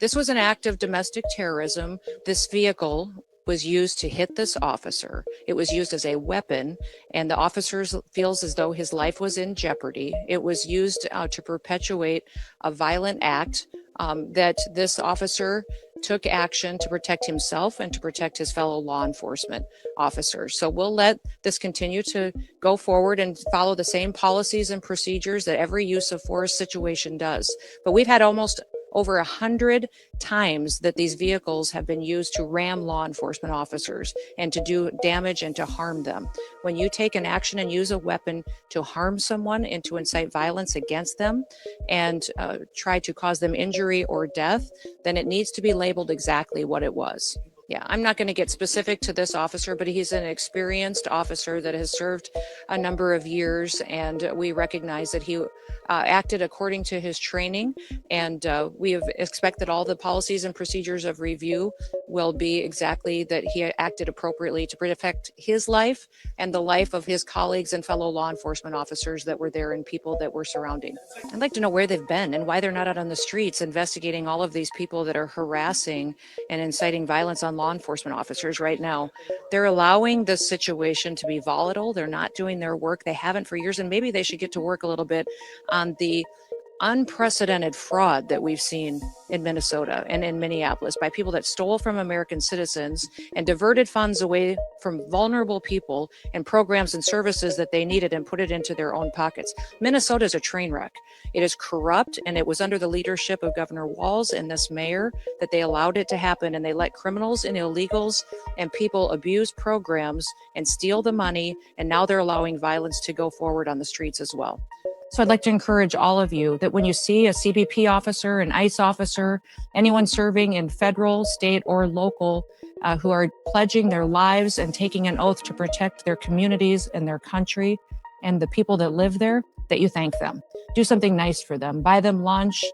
This was an act of domestic terrorism. This vehicle was used to hit this officer. It was used as a weapon, and the officer feels as though his life was in jeopardy. It was used to perpetuate a violent act that this officer took action to protect himself and to protect his fellow law enforcement officers. So we'll let this continue to go forward and follow the same policies and procedures that every use of force situation does. But we've had almost over 100 times that these vehicles have been used to ram law enforcement officers and to do damage and to harm them. When you take an action and use a weapon to harm someone and to incite violence against them and try to cause them injury or death, then it needs to be labeled exactly what it was. Yeah, I'm not going to get specific to this officer, but he's an experienced officer that has served a number of years, and we recognize that he acted according to his training, and we expect that all the policies and procedures of review will be exactly that he acted appropriately to protect his life and the life of his colleagues and fellow law enforcement officers that were there and people that were surrounding. I'd like to know where they've been and why they're not out on the streets investigating all of these people that are harassing and inciting violence on law enforcement officers right now. They're allowing this situation to be volatile. They're not doing their work. They haven't for years, and maybe they should get to work a little bit on the unprecedented fraud that we've seen in Minnesota and in Minneapolis by people that stole from American citizens and diverted funds away from vulnerable people and programs and services that they needed and put it into their own pockets. Minnesota is a train wreck. It is corrupt, and it was under the leadership of Governor Walz and this mayor that they allowed it to happen, and they let criminals and illegals and people abuse programs and steal the money, and now they're allowing violence to go forward on the streets as well. So I'd like to encourage all of you that when you see a CBP officer, an ICE officer, anyone serving in federal, state, or local who are pledging their lives and taking an oath to protect their communities and their country and the people that live there, that you thank them. Do something nice for them. Buy them lunch.